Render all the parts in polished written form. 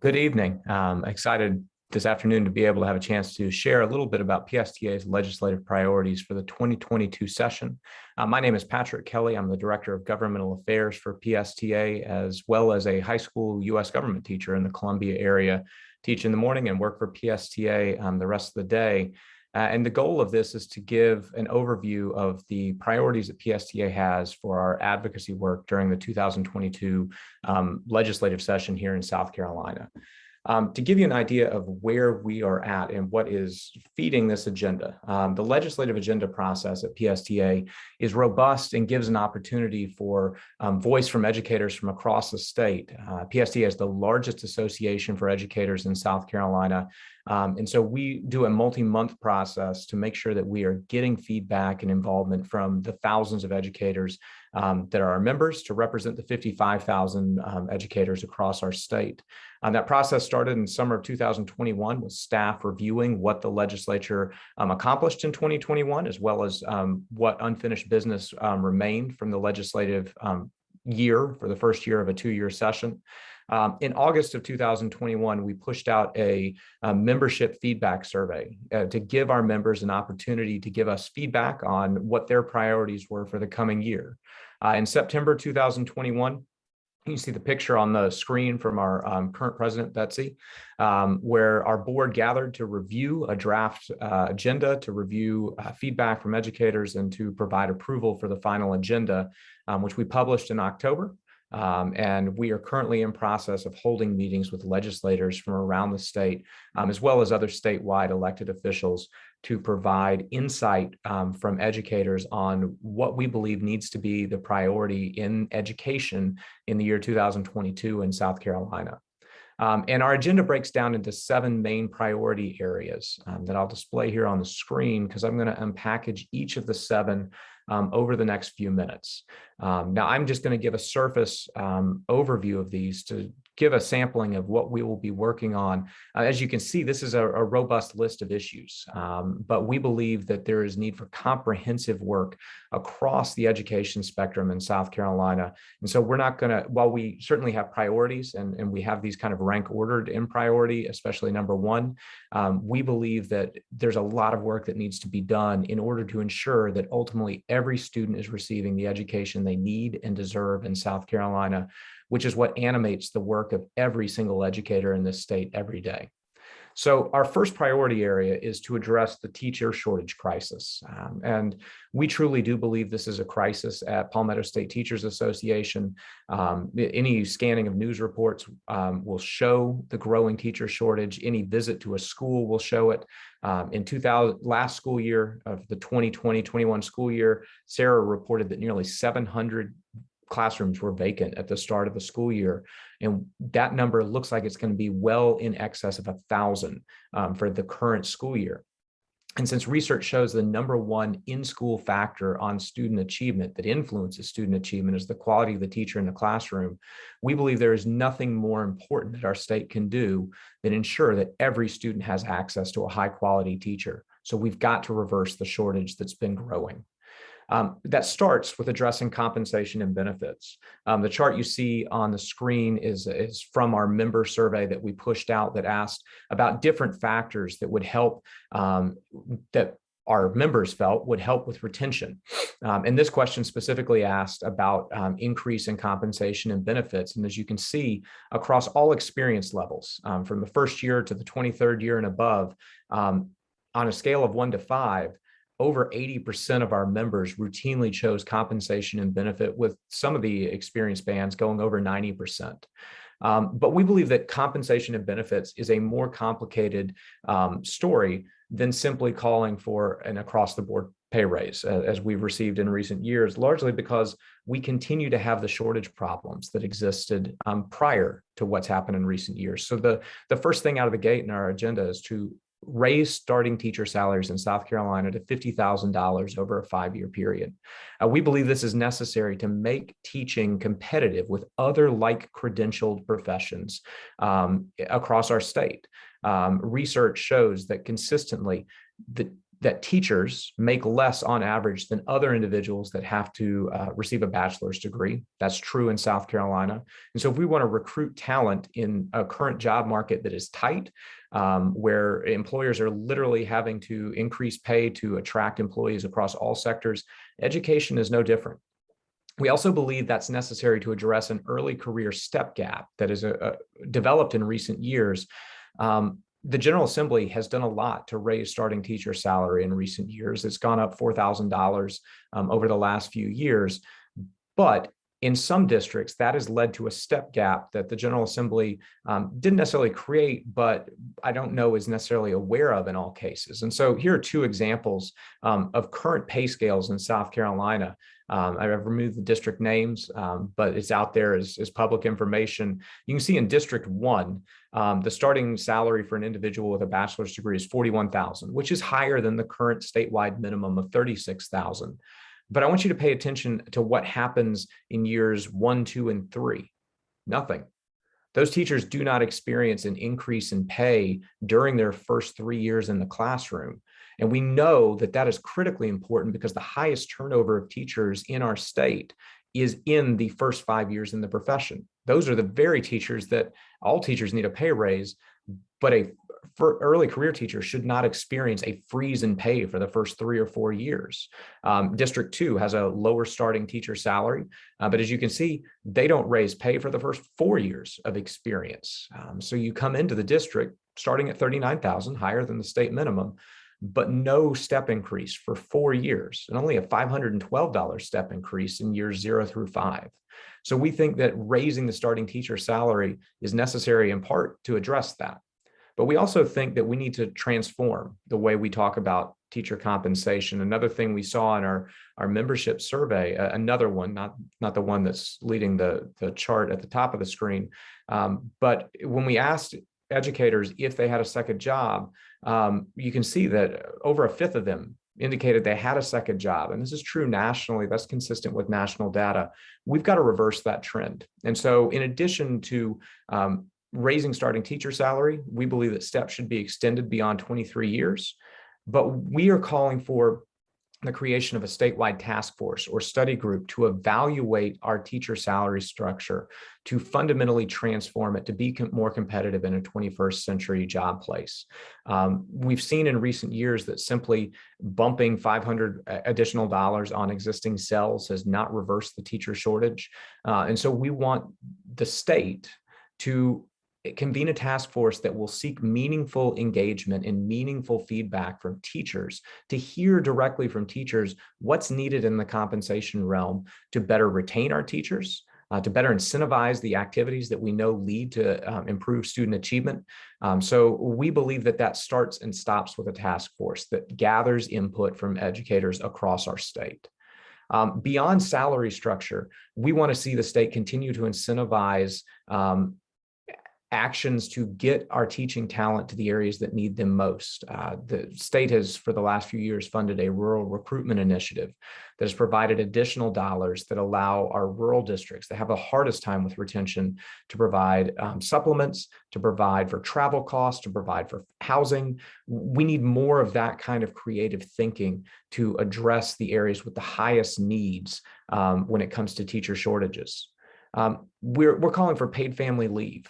Good evening. Excited this afternoon to be able to have a chance to share a little bit about PSTA's legislative priorities for the 2022 session. My name is Patrick Kelly. I'm the Director of Governmental Affairs for PSTA, as well as a high school U.S. government teacher in the Columbia area. Teach in the morning and work for PSTA the rest of the day. And the goal of this is to give an overview of the priorities that PSTA has for our advocacy work during the 2022 legislative session here in South Carolina. To give you an idea of where we are at and what is feeding this agenda, the legislative agenda process at PSTA is robust and gives an opportunity for voice from educators from across the state. PSTA is the largest association for educators in South Carolina. And so we do a multi-month process to make sure that we are getting feedback and involvement from the thousands of educators that are our members to represent the 55,000 educators across our state. That process started in summer of 2021 with staff reviewing what the legislature accomplished in 2021, as well as what unfinished business remained from the legislative year for the first year of a two-year session. In August of 2021, we pushed out a membership feedback survey to give our members an opportunity to give us feedback on what their priorities were for the coming year. In September 2021, you see the picture on the screen from our current president, Betsy, where our board gathered to review a draft agenda, to review feedback from educators, and to provide approval for the final agenda, which we published in October. And we are currently in process of holding meetings with legislators from around the state, as well as other statewide elected officials, to provide insight from educators on what we believe needs to be the priority in education in the year 2022 in South Carolina. And our agenda breaks down into 7 main priority areas that I'll display here on the screen, because I'm going to unpackage each of the 7 over the next few minutes. Now, I'm just going to give a surface overview of these to give a sampling of what we will be working on. As you can see, this is a robust list of issues, but we believe that there is need for comprehensive work across the education spectrum in South Carolina. And so we're not going to, while we certainly have priorities and we have these kind of rank ordered in priority, especially number 1, we believe that there's a lot of work that needs to be done in order to ensure that ultimately every student is receiving the education they need and deserve in South Carolina, which is what animates the work of every single educator in this state every day. So our first priority area is to address the teacher shortage crisis. And we truly do believe this is a crisis at Palmetto State Teachers Association. Any scanning of news reports will show the growing teacher shortage. Any visit to a school will show it. In last school year of the 2020-21 school year, Sarah reported that nearly 700 classrooms were vacant at the start of the school year. And that number looks like it's going to be well in excess of 1,000 for the current school year. And since research shows the number 1 in-school factor on student achievement that influences student achievement is the quality of the teacher in the classroom, we believe there is nothing more important that our state can do than ensure that every student has access to a high-quality teacher. So we've got to reverse the shortage that's been growing. That starts with addressing compensation and benefits. The chart you see on the screen is from our member survey that we pushed out that asked about different factors that would help, that our members felt would help with retention. And this question specifically asked about increase in compensation and benefits. And as you can see, across all experience levels, from the first year to the 23rd year and above, on a scale of 1 to 5, over 80% of our members routinely chose compensation and benefit, with some of the experience bands going over 90%. But we believe that compensation and benefits is a more complicated story than simply calling for an across-the-board pay raise, as we've received in recent years, largely because we continue to have the shortage problems that existed prior to what's happened in recent years. So the first thing out of the gate in our agenda is to raise starting teacher salaries in South Carolina to $50,000 over a 5-year period. We believe this is necessary to make teaching competitive with other like credentialed professions across our state. Research shows that consistently the that teachers make less on average than other individuals that have to receive a bachelor's degree. That's true in South Carolina. And so if we want to recruit talent in a current job market that is tight, where employers are literally having to increase pay to attract employees across all sectors, education is no different. We also believe that's necessary to address an early career step gap that is developed in recent years. The General Assembly has done a lot to raise starting teacher salary in recent years. It's gone up $4,000 over the last few years. But in some districts, that has led to a step gap that the General Assembly didn't necessarily create, but I don't know is necessarily aware of in all cases. And so here are two examples of current pay scales in South Carolina. I've removed the district names, but it's out there as public information. You can see in District 1, the starting salary for an individual with a bachelor's degree is $41,000, which is higher than the current statewide minimum of $36,000. But I want you to pay attention to what happens in years 1, 2, and 3. Nothing. Those teachers do not experience an increase in pay during their first 3 years in the classroom. And we know that that is critically important because the highest turnover of teachers in our state is in the first 5 years in the profession. Those are the very teachers that all teachers need a pay raise, but a early career teacher should not experience a freeze in pay for the first 3 or 4 years. District 2 has a lower starting teacher salary, but as you can see, they don't raise pay for the first 4 years of experience. So you come into the district starting at $39,000, higher than the state minimum, but no step increase for 4 years, and only a $512 step increase in years 0 through 5. So we think that raising the starting teacher salary is necessary in part to address that. But we also think that we need to transform the way we talk about teacher compensation. Another thing we saw in our membership survey, another one, not the one that's leading the chart at the top of the screen, but when we asked educators if they had a second job, you can see that over a fifth of them indicated they had a second job. And this is true nationally. That's consistent with national data. We've got to reverse that trend. And so in addition to raising starting teacher salary, we believe that steps should be extended beyond 23 years, but we are calling for the creation of a statewide task force or study group to evaluate our teacher salary structure, to fundamentally transform it to be more competitive in a 21st century job place. We've seen in recent years that simply bumping $500 additional dollars on existing cells has not reversed the teacher shortage. And so we want the state to convene a task force that will seek meaningful engagement and meaningful feedback from teachers, to hear directly from teachers what's needed in the compensation realm to better retain our teachers, to better incentivize the activities that we know lead to improve student achievement. So we believe that that starts and stops with a task force that gathers input from educators across our state. Beyond salary structure, we want to see the state continue to incentivize actions to get our teaching talent to the areas that need them most. The state has, for the last few years, funded a rural recruitment initiative that has provided additional dollars that allow our rural districts that have the hardest time with retention to provide supplements, to provide for travel costs, to provide for housing. We need more of that kind of creative thinking to address the areas with the highest needs when it comes to teacher shortages. We're calling for paid family leave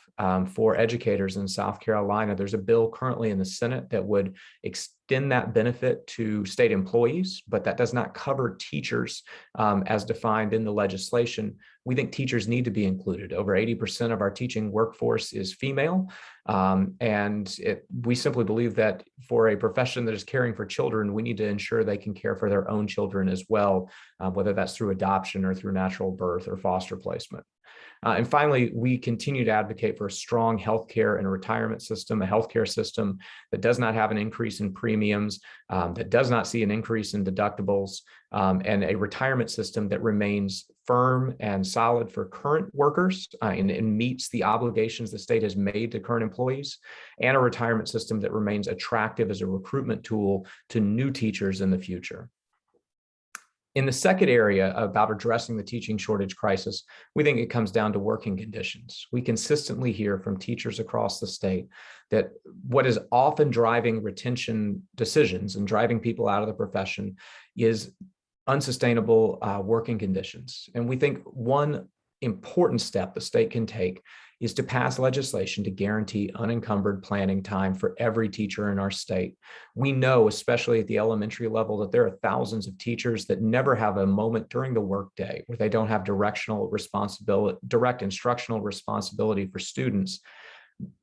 for educators in South Carolina. There's a bill currently in the Senate that would extend that benefit to state employees, but that does not cover teachers as defined in the legislation. We think teachers need to be included. Over 80% of our teaching workforce is female, and we simply believe that for a profession that is caring for children, we need to ensure they can care for their own children as well, whether that's through adoption or through natural birth or foster placement. And finally, we continue to advocate for a strong healthcare and retirement system, a healthcare system that does not have an increase in premiums, that does not see an increase in deductibles, and a retirement system that remains firm and solid for current workers and meets the obligations the state has made to current employees, and a retirement system that remains attractive as a recruitment tool to new teachers in the future. In the second area about addressing the teaching shortage crisis, we think it comes down to working conditions. We consistently hear from teachers across the state that what is often driving retention decisions and driving people out of the profession is unsustainable working conditions. And we think one important step the state can take is to pass legislation to guarantee unencumbered planning time for every teacher in our state. We know, especially at the elementary level, that there are thousands of teachers that never have a moment during the workday where they don't have direct instructional responsibility for students,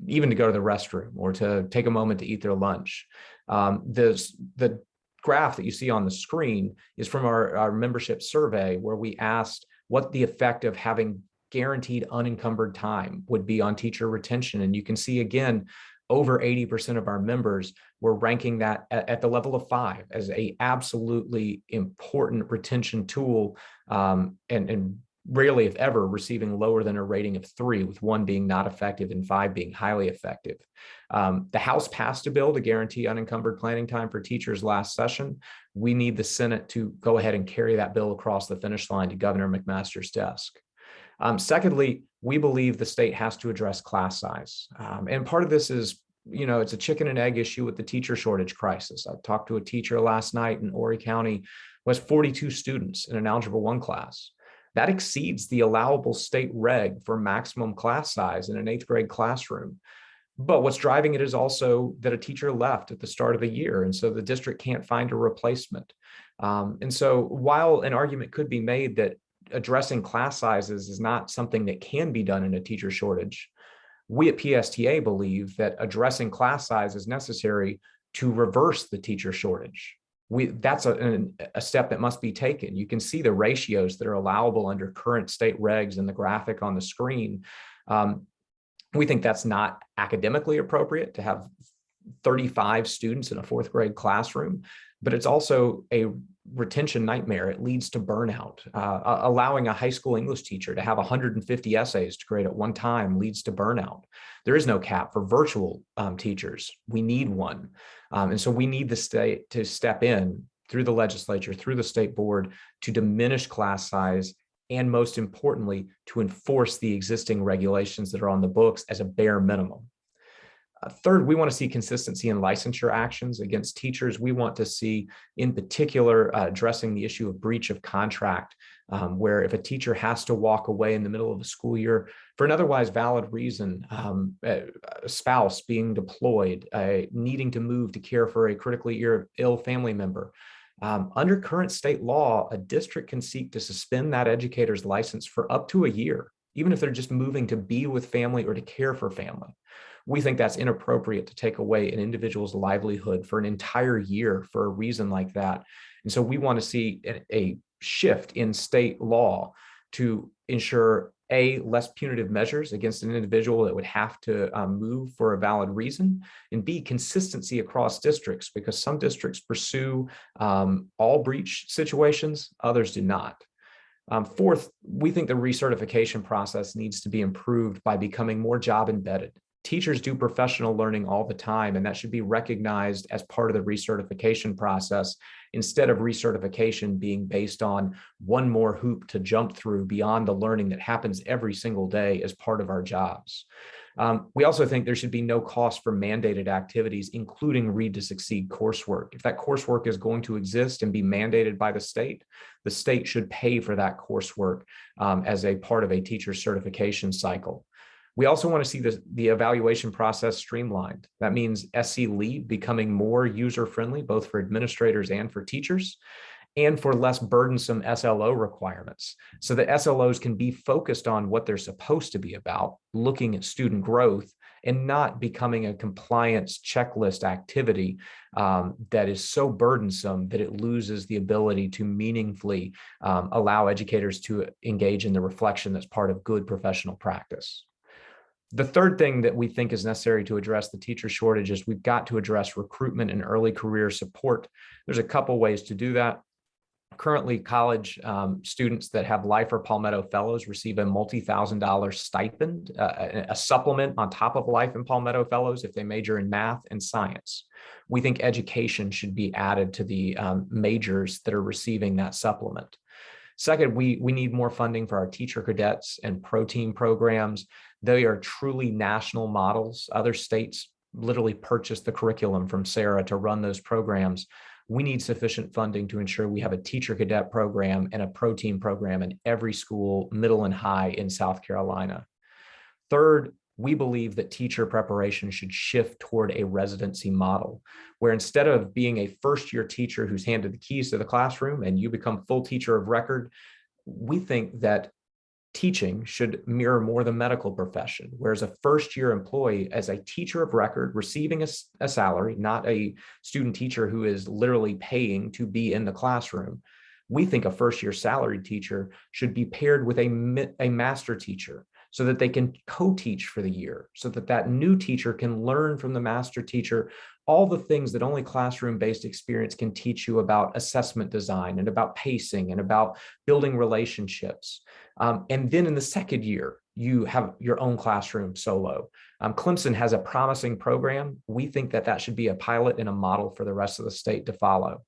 even to go to the restroom or to take a moment to eat their lunch. The graph that you see on the screen is from our membership survey, where we asked what the effect of having guaranteed unencumbered time would be on teacher retention. And you can see, again, over 80% of our members were ranking that at the level of 5 as a absolutely important retention tool, and rarely, if ever, receiving lower than a rating of 3, with 1 being not effective and 5 being highly effective. The House passed a bill to guarantee unencumbered planning time for teachers last session. We need the Senate to go ahead and carry that bill across the finish line to Governor McMaster's desk. Secondly, we believe the state has to address class size. And part of this is, it's a chicken and egg issue with the teacher shortage crisis. I talked to a teacher last night in Horry County who has 42 students in an Algebra 1 class. That exceeds the allowable state reg for maximum class size in an 8th grade classroom. But what's driving it is also that a teacher left at the start of the year, and so the district can't find a replacement. And so while an argument could be made that addressing class sizes is not something that can be done in a teacher shortage, we at PSTA believe that addressing class size is necessary to reverse the teacher shortage. That's a step that must be taken. You can see the ratios that are allowable under current state regs in the graphic on the screen. We think that's not academically appropriate to have 35 students in a 4th grade classroom, but it's also a retention nightmare. It leads to burnout. Allowing a high school English teacher to have 150 essays to grade at one time leads to burnout. There is no cap for virtual teachers. We need one. And so we need the state to step in through the legislature, through the state board, to diminish class size, and most importantly, to enforce the existing regulations that are on the books as a bare minimum. Third, we want to see consistency in licensure actions against teachers. We want to see, in particular, addressing the issue of breach of contract, where if a teacher has to walk away in the middle of a school year for an otherwise valid reason, a spouse being deployed, needing to move to care for a critically ill family member, under current state law, a district can seek to suspend that educator's license for up to a year, even if they're just moving to be with family or to care for family. We think that's inappropriate to take away an individual's livelihood for an entire year for a reason like that. And so we want to see a shift in state law to ensure A, less punitive measures against an individual that would have to move for a valid reason, and B, consistency across districts, because some districts pursue all breach situations, others do not. Fourth, we think the recertification process needs to be improved by becoming more job embedded. Teachers do professional learning all the time, and that should be recognized as part of the recertification process, instead of recertification being based on one more hoop to jump through beyond the learning that happens every single day as part of our jobs. We also think there should be no cost for mandated activities, including Read to Succeed coursework. If that coursework is going to exist and be mandated by the state should pay for that coursework as a part of a teacher certification cycle. We also want to see the evaluation process streamlined. That means SC Lead becoming more user-friendly, both for administrators and for teachers, and for less burdensome SLO requirements, so that SLOs can be focused on what they're supposed to be about, looking at student growth, and not becoming a compliance checklist activity that is so burdensome that it loses the ability to meaningfully allow educators to engage in the reflection that's part of good professional practice. The third thing that we think is necessary to address the teacher shortage is we've got to address recruitment and early career support. There's a couple ways to do that. Currently, college students that have Life or Palmetto Fellows receive a multi-$1,000 stipend, a supplement on top of Life and Palmetto Fellows if they major in math and science. We think education should be added to the majors that are receiving that supplement. Second, we need more funding for our teacher cadets and pro-team programs. They are truly national models. Other states literally purchase the curriculum from Sarah to run those programs. We need sufficient funding to ensure we have a teacher cadet program and a pro-team program in every school, middle and high, in South Carolina. Third, we believe that teacher preparation should shift toward a residency model, where instead of being a first-year teacher who's handed the keys to the classroom and you become full teacher of record, we think that teaching should mirror more the medical profession, whereas a first-year employee as a teacher of record receiving a salary, not a student teacher who is literally paying to be in the classroom. We think a first-year salaried teacher should be paired with a master teacher so that they can co-teach for the year, so that that new teacher can learn from the master teacher all the things that only classroom-based experience can teach you about assessment design and about pacing and about building relationships. And then in the second year, you have your own classroom solo. Clemson has a promising program. We think that that should be a pilot and a model for the rest of the state to follow.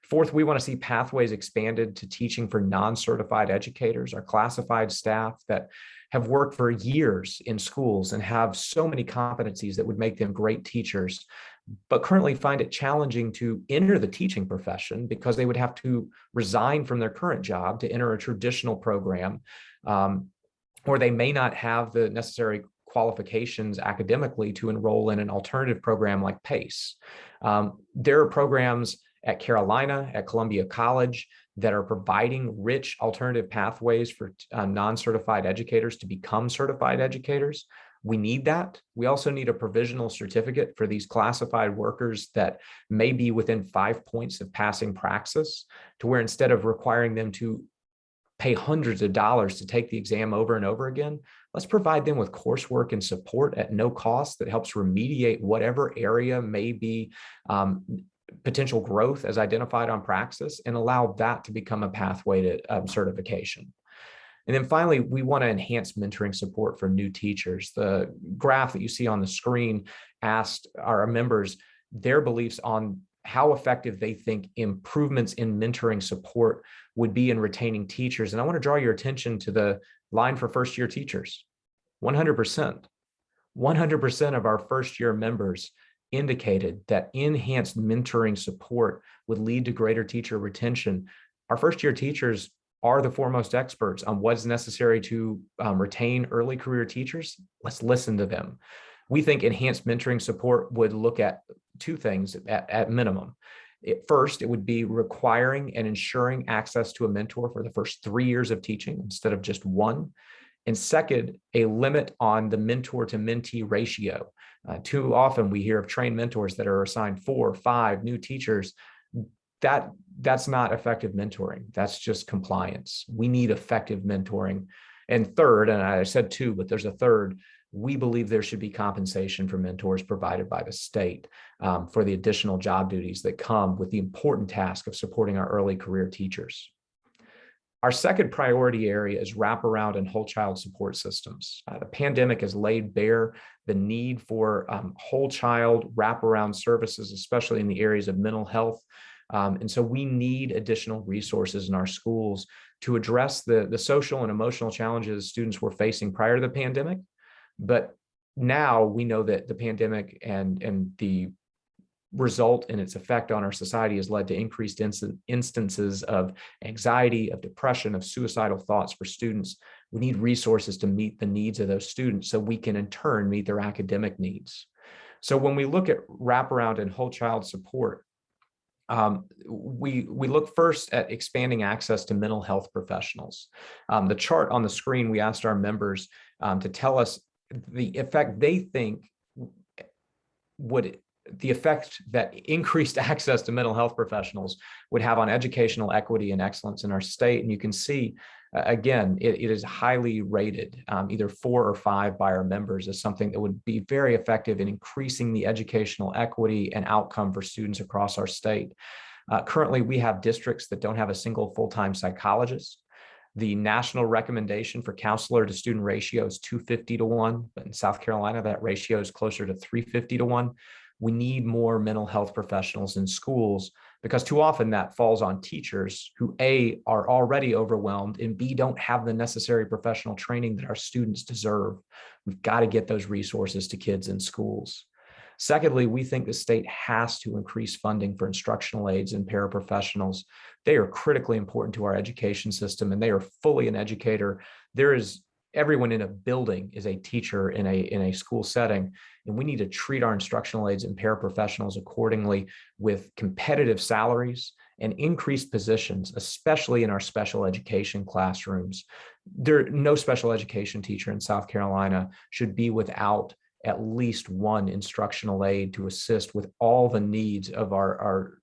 Fourth, we want to see pathways expanded to teaching for non-certified educators, our classified staff that have worked for years in schools and have so many competencies that would make them great teachers, but currently find it challenging to enter the teaching profession because they would have to resign from their current job to enter a traditional program, or they may not have the necessary qualifications academically to enroll in an alternative program like PACE. There are programs at Carolina, at Columbia College, that are providing rich alternative pathways for non-certified educators to become certified educators. We need that. We also need a provisional certificate for these classified workers that may be within 5 points of passing praxis, to where instead of requiring them to pay hundreds of dollars to take the exam over and over again, let's provide them with coursework and support at no cost that helps remediate whatever area may be potential growth as identified on praxis, and allow that to become a pathway to certification. And then finally, we want to enhance mentoring support for new teachers. The graph that you see on the screen asked our members their beliefs on how effective they think improvements in mentoring support would be in retaining teachers. And I want to draw your attention to the line for first-year teachers. 100%. 100% of our first-year members indicated that enhanced mentoring support would lead to greater teacher retention. Our first-year teachers are the foremost experts on what's necessary to retain early career teachers. Let's listen to them. We think enhanced mentoring support would look at two things at minimum. First, it would be requiring and ensuring access to a mentor for the first 3 years of teaching instead of just one. And second, a limit on the mentor to mentee ratio. Too often we hear of trained mentors that are assigned 4 or 5 new teachers. That's not effective mentoring. That's just compliance. We need effective mentoring. And third, and I said 2, but there's a third, we believe there should be compensation for mentors provided by the state for the additional job duties that come with the important task of supporting our early career teachers. Our second priority area is wraparound and whole child support systems. The pandemic has laid bare the need for whole child wraparound services, especially in the areas of mental health. And so we need additional resources in our schools to address the social and emotional challenges students were facing prior to the pandemic. But now we know that the pandemic and the result in its effect on our society has led to increased instances of anxiety, of depression, of suicidal thoughts for students. We need resources to meet the needs of those students so we can in turn meet their academic needs. So when we look at wraparound and whole child support, we look first at expanding access to mental health professionals. The chart on the screen, we asked our members to tell us the effect they think the effect that increased access to mental health professionals would have on educational equity and excellence in our state. And you can see, again, it is highly rated, either 4 or 5 by our members, as something that would be very effective in increasing the educational equity and outcome for students across our state. Currently, we have districts that don't have a single full-time psychologist. The national recommendation for counselor to student ratio is 250 to 1, but in South Carolina, that ratio is closer to 350 to 1. We need more mental health professionals in schools because too often that falls on teachers who A, are already overwhelmed, and B, don't have the necessary professional training that our students deserve. We've got to get those resources to kids in schools. Secondly, we think the state has to increase funding for instructional aides and paraprofessionals. They are critically important to our education system, and they are fully an educator. Everyone in a building is a teacher in a school setting, and we need to treat our instructional aides and paraprofessionals accordingly with competitive salaries and increased positions, especially in our special education classrooms. No special education teacher in South Carolina should be without at least one instructional aide to assist with all the needs of our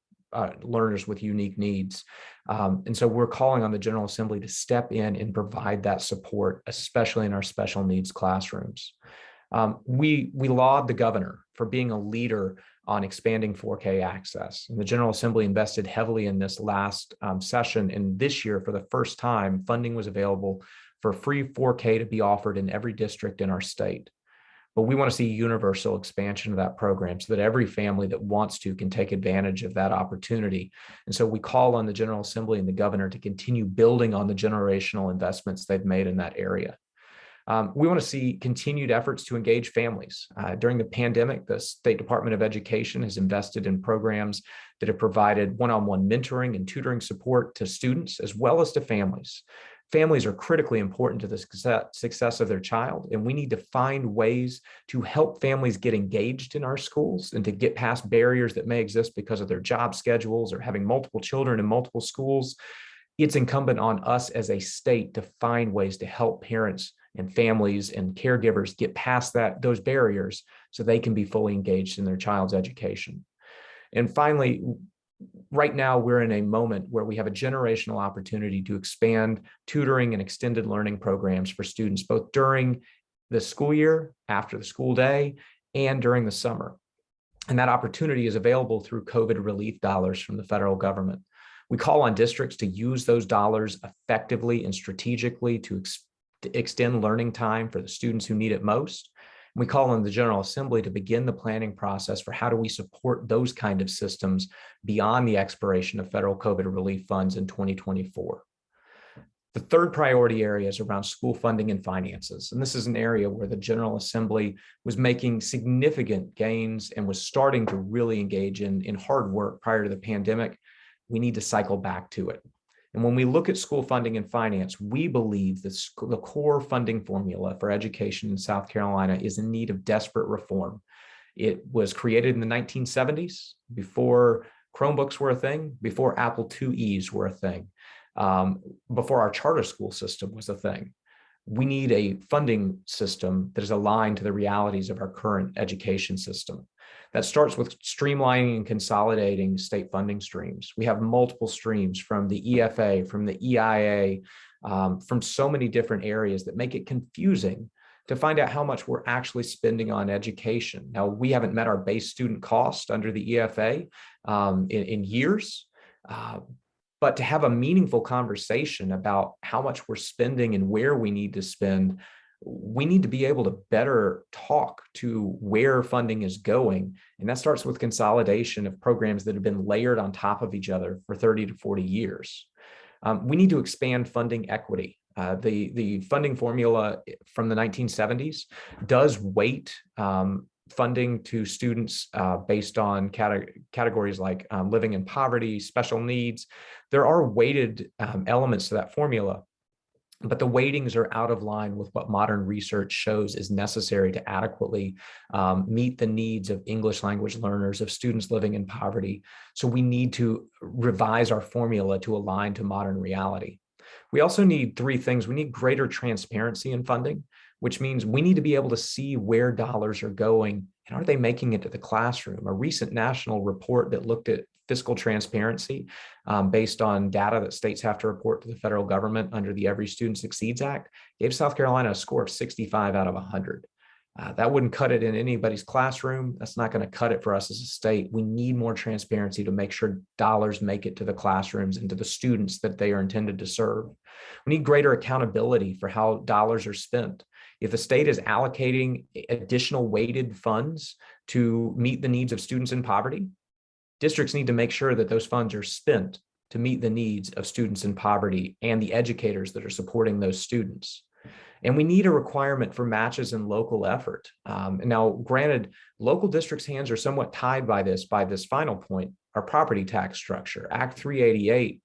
learners with unique needs. And so we're calling on the General Assembly to step in and provide that support, especially in our special needs classrooms. We laud the governor for being a leader on expanding 4K access. And the General Assembly invested heavily in this last session. And this year, for the first time, funding was available for free 4K to be offered in every district in our state. But we want to see universal expansion of that program so that every family that wants to can take advantage of that opportunity. And so we call on the General Assembly and the governor to continue building on the generational investments they've made in that area. We want to see continued efforts to engage families. During the pandemic, the State Department of Education has invested in programs that have provided one-on-one mentoring and tutoring support to students as well as to families. Families are critically important to the success of their child, and we need to find ways to help families get engaged in our schools and to get past barriers that may exist because of their job schedules or having multiple children in multiple schools. It's incumbent on us as a state to find ways to help parents and families and caregivers get past those barriers so they can be fully engaged in their child's education. And finally, right now, we're in a moment where we have a generational opportunity to expand tutoring and extended learning programs for students, both during the school year, after the school day, and during the summer. And that opportunity is available through COVID relief dollars from the federal government. We call on districts to use those dollars effectively and strategically to extend learning time for the students who need it most. We call on the General Assembly to begin the planning process for how do we support those kind of systems beyond the expiration of federal COVID relief funds in 2024. The third priority area is around school funding and finances. And this is an area where the General Assembly was making significant gains and was starting to really engage in hard work prior to the pandemic. We need to cycle back to it. And when we look at school funding and finance, we believe that the core funding formula for education in South Carolina is in need of desperate reform. It was created in the 1970s, before Chromebooks were a thing, before Apple IIe's were a thing, before our charter school system was a thing. We need a funding system that is aligned to the realities of our current education system. That starts with streamlining and consolidating state funding streams. We have multiple streams from the EFA, from the EIA, from so many different areas that make it confusing to find out how much we're actually spending on education. Now, we haven't met our base student cost under the EFA in years, but to have a meaningful conversation about how much we're spending and where we need to spend, we need to be able to better talk to where funding is going. And that starts with consolidation of programs that have been layered on top of each other for 30 to 40 years. We need to expand funding equity. The funding formula from the 1970s does weight funding to students based on categories like living in poverty, special needs. There are weighted elements to that formula, but the weightings are out of line with what modern research shows is necessary to adequately meet the needs of English language learners, of students living in poverty. So we need to revise our formula to align to modern reality. We also need three things. We need greater transparency in funding, which means we need to be able to see where dollars are going and are they making it to the classroom. A recent national report that looked at fiscal transparency based on data that states have to report to the federal government under the Every Student Succeeds Act gave South Carolina a score of 65 out of 100. That wouldn't cut it in anybody's classroom. That's not going to cut it for us as a state. We need more transparency to make sure dollars make it to the classrooms and to the students that they are intended to serve. We need greater accountability for how dollars are spent. If the state is allocating additional weighted funds to meet the needs of students in poverty, districts need to make sure that those funds are spent to meet the needs of students in poverty and the educators that are supporting those students. And we need a requirement for matches in local effort. Now, granted, local districts' hands are somewhat tied by this final point, our property tax structure. Act 388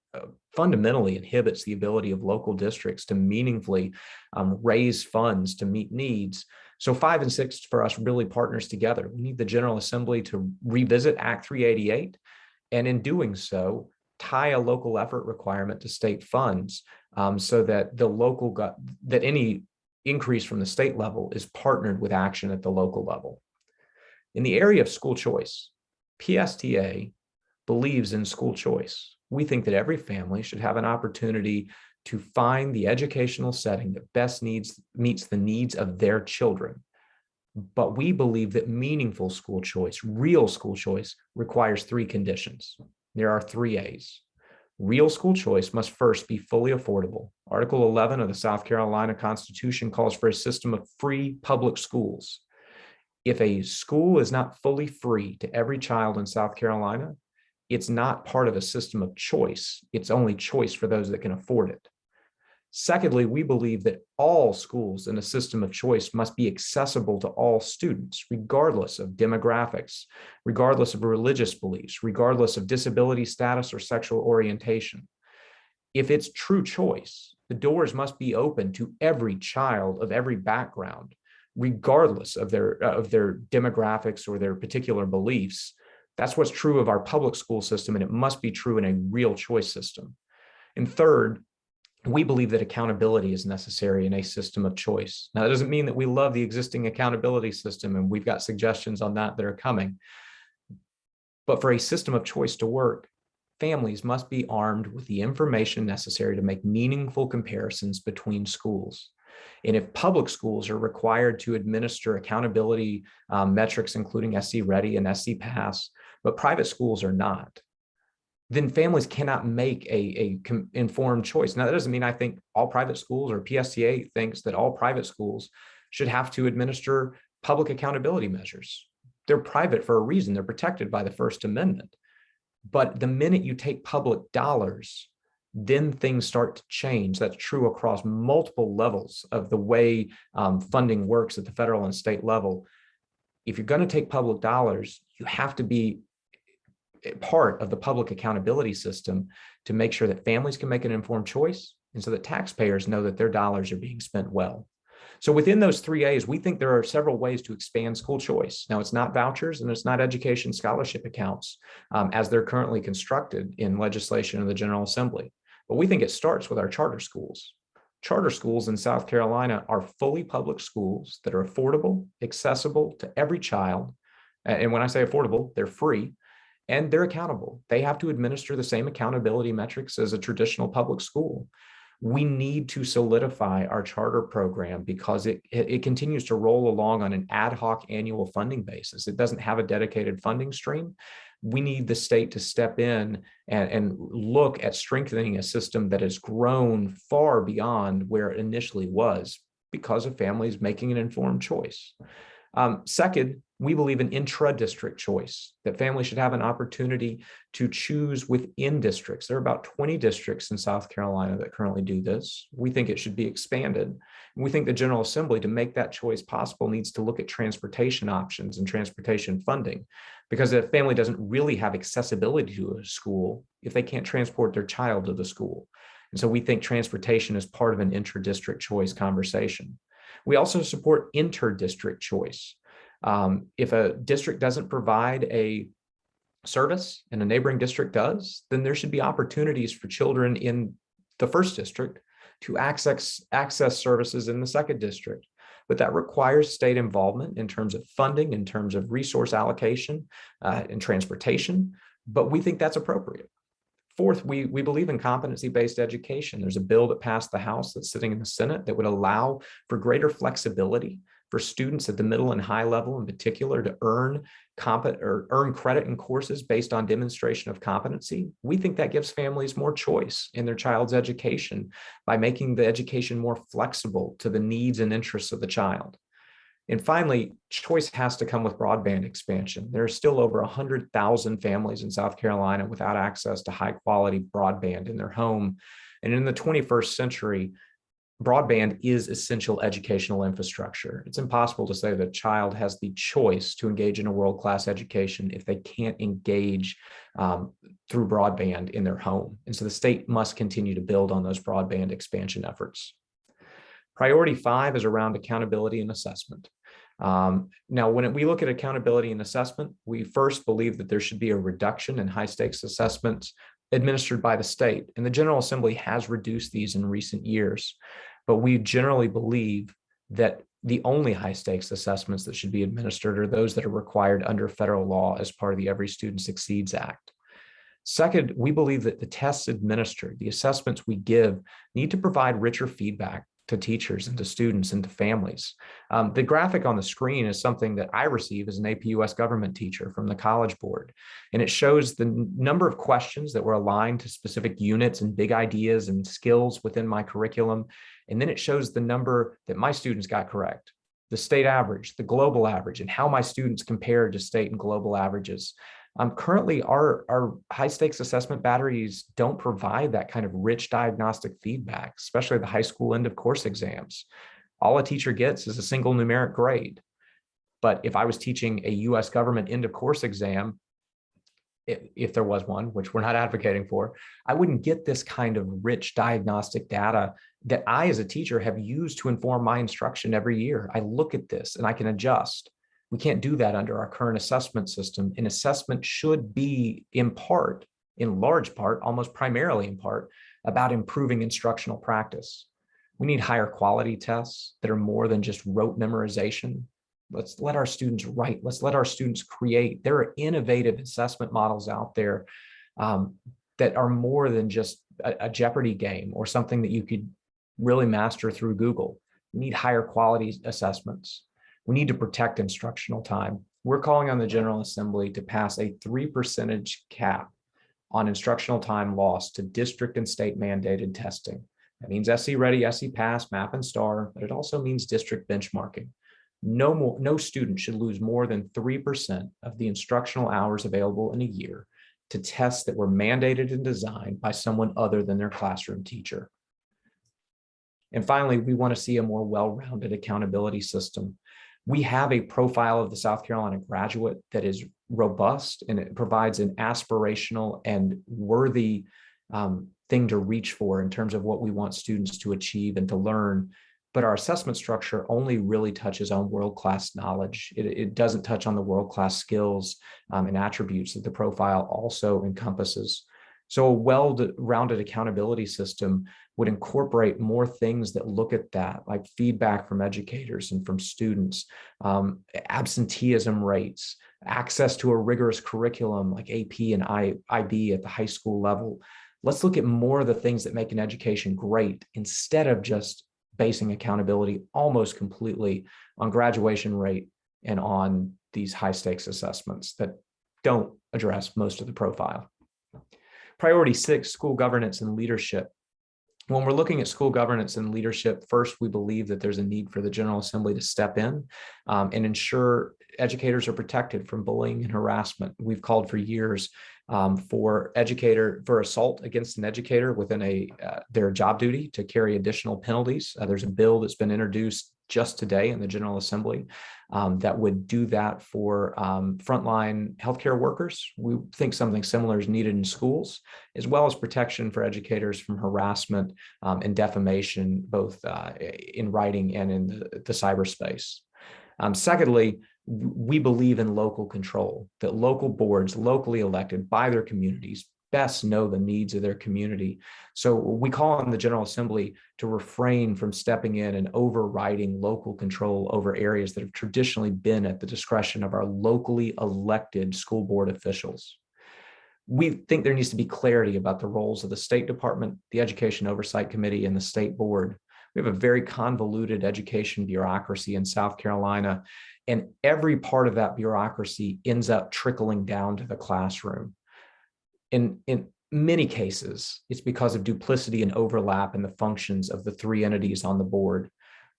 fundamentally inhibits the ability of local districts to meaningfully raise funds to meet needs. So 5 and 6 for us really partners together. We need the General Assembly to revisit Act 388, and in doing so, tie a local effort requirement to state funds so that that any increase from the state level is partnered with action at the local level. In the area of school choice, PSTA believes in school choice. We think that every family should have an opportunity to find the educational setting that best meets the needs of their children. But we believe that meaningful school choice, real school choice, requires 3 conditions. There are 3 A's. Real school choice must first be fully affordable. Article 11 of the South Carolina Constitution calls for a system of free public schools. If a school is not fully free to every child in South Carolina, it's not part of a system of choice. It's only choice for those that can afford it. Secondly, we believe that all schools in a system of choice must be accessible to all students, regardless of demographics, regardless of religious beliefs, regardless of disability status or sexual orientation. If it's true choice, the doors must be open to every child of every background, regardless of their demographics or their particular beliefs. That's what's true of our public school system, and it must be true in a real choice system. And third, we believe that accountability is necessary in a system of choice. Now, that doesn't mean that we love the existing accountability system, and we've got suggestions on that are coming. But for a system of choice to work, families must be armed with the information necessary to make meaningful comparisons between schools. And if public schools are required to administer accountability metrics, including SC Ready and SC Pass, but private schools are not, then families cannot make a informed choice. Now, that doesn't mean I think all private schools or PSTA thinks that all private schools should have to administer public accountability measures. They're private for a reason. They're protected by the First Amendment. But the minute you take public dollars, then things start to change. That's true across multiple levels of the way funding works at the federal and state level. If you're going to take public dollars, you have to be part of the public accountability system to make sure that families can make an informed choice and so that taxpayers know that their dollars are being spent well. So within those 3 A's, we think there are several ways to expand school choice. Now, it's not vouchers and it's not education scholarship accounts as they're currently constructed in legislation in the General Assembly. But we think it starts with our charter schools. Charter schools in South Carolina are fully public schools that are affordable, accessible to every child. And when I say affordable, they're free. And they're accountable. They have to administer the same accountability metrics as a traditional public school. We need to solidify our charter program because it continues to roll along on an ad hoc annual funding basis. It doesn't have a dedicated funding stream. We need the state to step in and look at strengthening a system that has grown far beyond where it initially was because of families making an informed choice. Second, we believe in intra-district choice, that families should have an opportunity to choose within districts. There are about 20 districts in South Carolina that currently do this. We think it should be expanded. And we think the General Assembly, to make that choice possible, needs to look at transportation options and transportation funding, because a family doesn't really have accessibility to a school if they can't transport their child to the school. And so we think transportation is part of an intra-district choice conversation. We also support inter-district choice. If a district doesn't provide a service and a neighboring district does, then there should be opportunities for children in the first district to access services in the second district. But that requires state involvement in terms of funding, in terms of resource allocation, and transportation. But we think that's appropriate. Fourth, we believe in competency-based education. There's a bill that passed the House that's sitting in the Senate that would allow for greater flexibility for students at the middle and high level in particular to earn credit in courses based on demonstration of competency. We think that gives families more choice in their child's education by making the education more flexible to the needs and interests of the child. And finally, choice has to come with broadband expansion. There are still over 100,000 families in South Carolina without access to high quality broadband in their home. And in the 21st century, broadband is essential educational infrastructure. It's impossible to say that a child has the choice to engage in a world-class education if they can't engage through broadband in their home. And so the state must continue to build on those broadband expansion efforts. Priority 5 is around accountability and assessment. Now, when we look at accountability and assessment, we first believe that there should be a reduction in high stakes assessments administered by the state. And the General Assembly has reduced these in recent years. But we generally believe that the only high stakes assessments that should be administered are those that are required under federal law as part of the Every Student Succeeds Act. Second, we believe that the tests administered, the assessments we give, need to provide richer feedback to teachers and to students and to families. The graphic on the screen is something that I receive as an AP US government teacher from the College Board. And it shows the number of questions that were aligned to specific units and big ideas and skills within my curriculum. And then it shows the number that my students got correct, the state average, the global average, and how my students compared to state and global averages. Currently, our high stakes assessment batteries don't provide that kind of rich diagnostic feedback, especially the high school end of course exams. All a teacher gets is a single numeric grade. But if I was teaching a US government end of course exam, if there was one, which we're not advocating for, I wouldn't get this kind of rich diagnostic data that I as a teacher have used to inform my instruction every year. I look at this and I can adjust. We can't do that under our current assessment system. And assessment should be in large part, almost primarily in part, about improving instructional practice. We need higher quality tests that are more than just rote memorization. Let's let our students write. Let's let our students create. There are innovative assessment models out there that are more than just a Jeopardy game or something that you could really master through Google. We need higher quality assessments. We need to protect instructional time. We're calling on the General Assembly to pass a 3% cap on instructional time lost to district and state mandated testing. That means SE Ready, SE Pass, MAP, and STAR, but it also means district benchmarking. No student should lose more than 3% of the instructional hours available in a year to tests that were mandated and designed by someone other than their classroom teacher. And finally, we want to see a more well-rounded accountability system. We have a profile of the South Carolina graduate that is robust, and it provides an aspirational and worthy thing to reach for in terms of what we want students to achieve and to learn. But our assessment structure only really touches on world-class knowledge. It doesn't touch on the world-class skills and attributes that the profile also encompasses. So a well-rounded accountability system would incorporate more things that look at that, like feedback from educators and from students, absenteeism rates, access to a rigorous curriculum like AP and IB at the high school level. Let's look at more of the things that make an education great instead of just basing accountability almost completely on graduation rate and on these high stakes assessments that don't address most of the profile. Priority 6, school governance and leadership. When we're looking at school governance and leadership, first, we believe that there's a need for the General Assembly to step in and ensure educators are protected from bullying and harassment. We've called for years for assault against an educator within their job duty to carry additional penalties. There's a bill that's been introduced just today in the General Assembly that would do that for frontline healthcare workers. We think something similar is needed in schools, as well as protection for educators from harassment and defamation, both in writing and in the cyberspace. Secondly, we believe in local control, that local boards, locally elected by their communities, best know the needs of their community. So we call on the General Assembly to refrain from stepping in and overriding local control over areas that have traditionally been at the discretion of our locally elected school board officials. We think there needs to be clarity about the roles of the State Department, the Education Oversight Committee, and the State Board. We have a very convoluted education bureaucracy in South Carolina, and every part of that bureaucracy ends up trickling down to the classroom. In many cases, it's because of duplicity and overlap in the functions of the three entities on the board.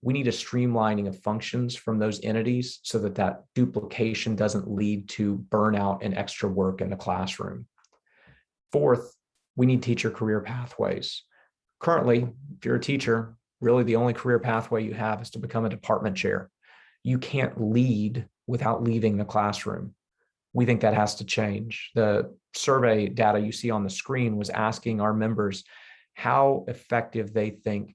We need a streamlining of functions from those entities so that that duplication doesn't lead to burnout and extra work in the classroom. Fourth, we need teacher career pathways. Currently, if you're a teacher, really the only career pathway you have is to become a department chair. You can't lead without leaving the classroom. We think that has to change. The survey data you see on the screen was asking our members how effective they think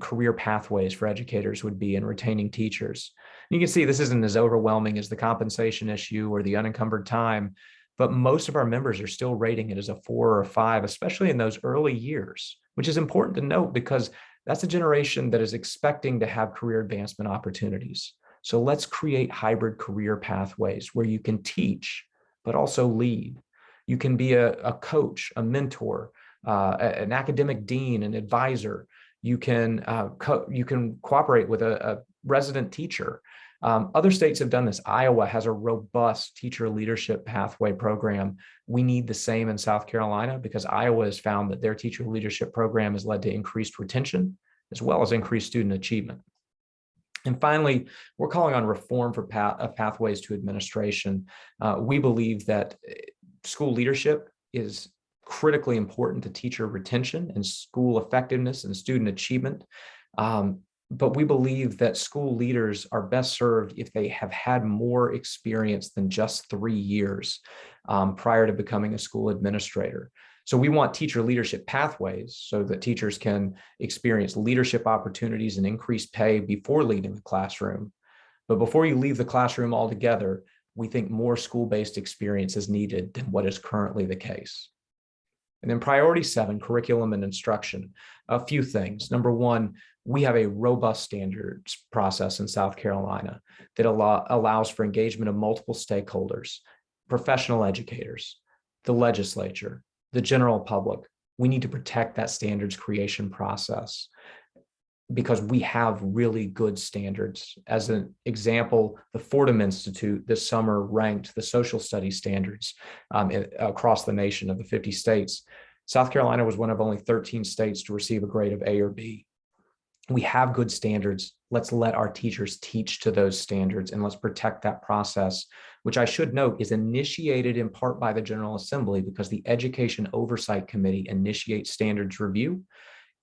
career pathways for educators would be in retaining teachers. You can see this isn't as overwhelming as the compensation issue or the unencumbered time, but most of our members are still rating it as a 4 or a 5, especially in those early years, which is important to note because that's a generation that is expecting to have career advancement opportunities. So let's create hybrid career pathways where you can teach, but also lead. You can be a coach, a mentor, an academic dean, an advisor. You can cooperate with a resident teacher. Other states have done this. Iowa has a robust teacher leadership pathway program. We need the same in South Carolina because Iowa has found that their teacher leadership program has led to increased retention as well as increased student achievement. And finally, we're calling on reform for pathways to administration. We believe that school leadership is critically important to teacher retention and school effectiveness and student achievement. But we believe that school leaders are best served if they have had more experience than just 3 years prior to becoming a school administrator. So we want teacher leadership pathways so that teachers can experience leadership opportunities and increased pay before leaving the classroom. But before you leave the classroom altogether, we think more school-based experience is needed than what is currently the case. And then priority 7, curriculum and instruction. A few things. Number 1, we have a robust standards process in South Carolina that allows for engagement of multiple stakeholders, professional educators, the legislature, the general public. We need to protect that standards creation process because we have really good standards. As an example, the Fordham Institute this summer ranked the social studies standards across the nation of the 50 states. South Carolina was one of only 13 states to receive a grade of A or B. We have good standards. Let's let our teachers teach to those standards and let's protect that process, which I should note is initiated in part by the General Assembly because the Education Oversight Committee initiates standards review,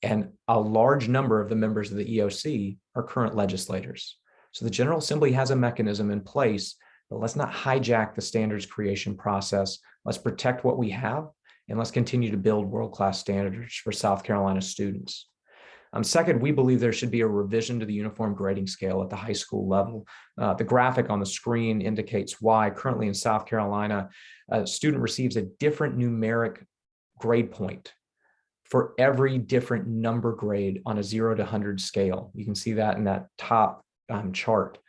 and a large number of the members of the EOC are current legislators. So the General Assembly has a mechanism in place, but let's not hijack the standards creation process. Let's protect what we have, and let's continue to build world-class standards for South Carolina students. Second, we believe there should be a revision to the uniform grading scale at the high school level. The graphic on the screen indicates why currently in South Carolina, a student receives a different numeric grade point for every different number grade on a 0 to 100 scale. You can see that in that top chart.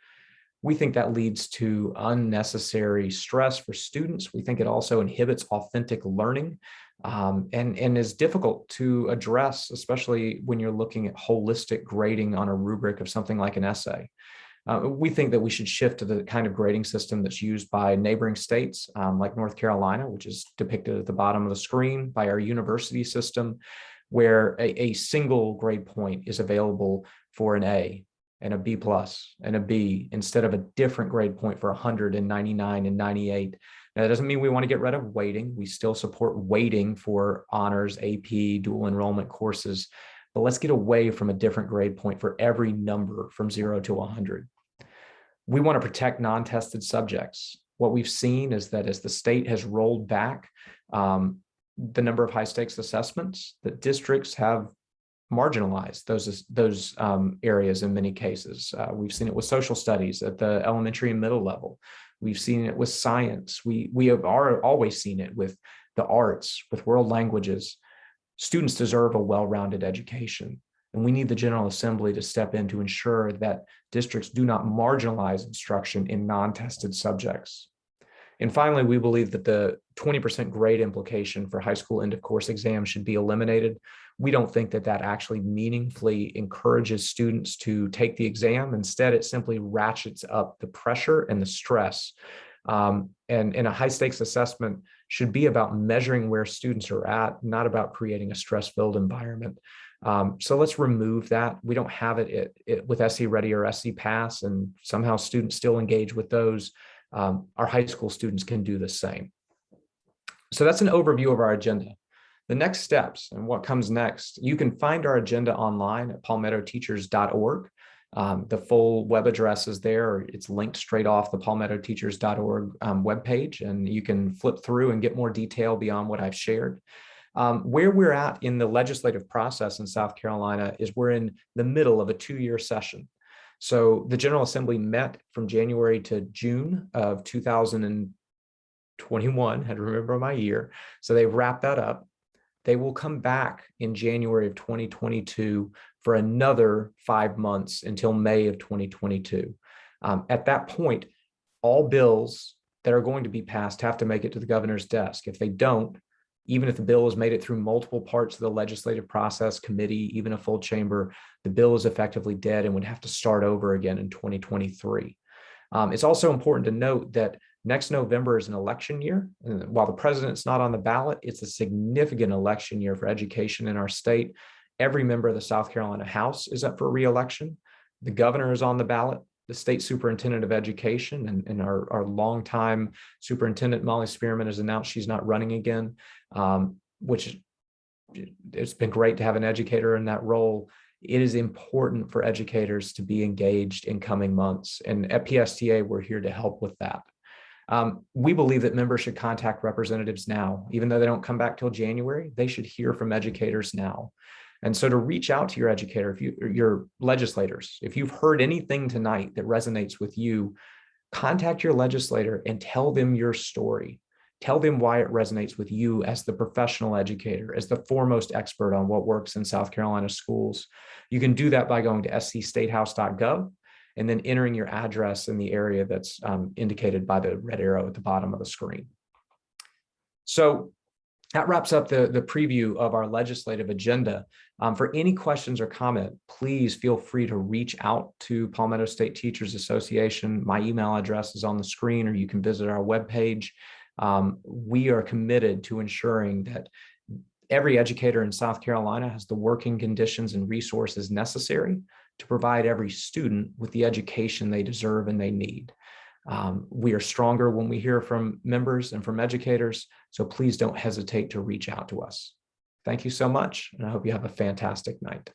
We think that leads to unnecessary stress for students. We think it also inhibits authentic learning and is difficult to address, especially when you're looking at holistic grading on a rubric of something like an essay. We think that we should shift to the kind of grading system that's used by neighboring states like North Carolina, which is depicted at the bottom of the screen, by our university system, where a single grade point is available for an A and a B plus and a B instead of a different grade point for 100 and 99 and 98. Now, that doesn't mean we want to get rid of weighting. We still support weighting for honors, AP, dual enrollment courses, but let's get away from a different grade point for every number from 0 to 100. We want to protect non-tested subjects. What we've seen is that as the state has rolled back the number of high stakes assessments, that districts have marginalized those areas in many cases. We've seen it with social studies at the elementary and middle level. We've seen it with science. We have always seen it with the arts, with world languages. Students deserve a well-rounded education. And we need the General Assembly to step in to ensure that districts do not marginalize instruction in non-tested subjects. And finally, we believe that the 20% grade implication for high school end of course exams should be eliminated. We don't think that that actually meaningfully encourages students to take the exam. Instead, it simply ratchets up the pressure and the stress. And a high stakes assessment should be about measuring where students are at, not about creating a stress-filled environment. So let's remove that. We don't have it with SE Ready or SE Pass, and somehow students still engage with those. Our high school students can do the same. So that's an overview of our agenda. The next steps and what comes next, you can find our agenda online at palmettoteachers.org. The full web address is there. It's linked straight off the palmettoteachers.org webpage, and you can flip through and get more detail beyond what I've shared. Where we're at in the legislative process in South Carolina is we're in the middle of a 2-year session. So the General Assembly met from January to June of 2021, had to remember my year. So they wrapped that up. They will come back in January of 2022 for another 5 months until May of 2022. At that point, all bills that are going to be passed have to make it to the governor's desk. If they don't, even if the bill has made it through multiple parts of the legislative process, committee, even a full chamber, the bill is effectively dead and would have to start over again in 2023. It's also important to note that next November is an election year. And while the president's not on the ballot, it's a significant election year for education in our state. Every member of the South Carolina House is up for re-election. The governor is on the ballot. The state superintendent of education and our longtime superintendent, Molly Spearman, has announced she's not running again, which it's been great to have an educator in that role. It is important for educators to be engaged in coming months. And at PSTA, we're here to help with that. We believe that members should contact representatives now. Even though they don't come back till January, they should hear from educators now. And so to reach out to your educator, your legislators, if you've heard anything tonight that resonates with you, contact your legislator and tell them your story. Tell them why it resonates with you as the professional educator, as the foremost expert on what works in South Carolina schools. You can do that by going to scstatehouse.gov and then entering your address in the area that's indicated by the red arrow at the bottom of the screen. So that wraps up the preview of our legislative agenda. For any questions or comment, please feel free to reach out to Palmetto State Teachers Association. My email address is on the screen, or you can visit our webpage. We are committed to ensuring that every educator in South Carolina has the working conditions and resources necessary to provide every student with the education they deserve and they need. We are stronger when we hear from members and from educators, so please don't hesitate to reach out to us. Thank you so much, and I hope you have a fantastic night.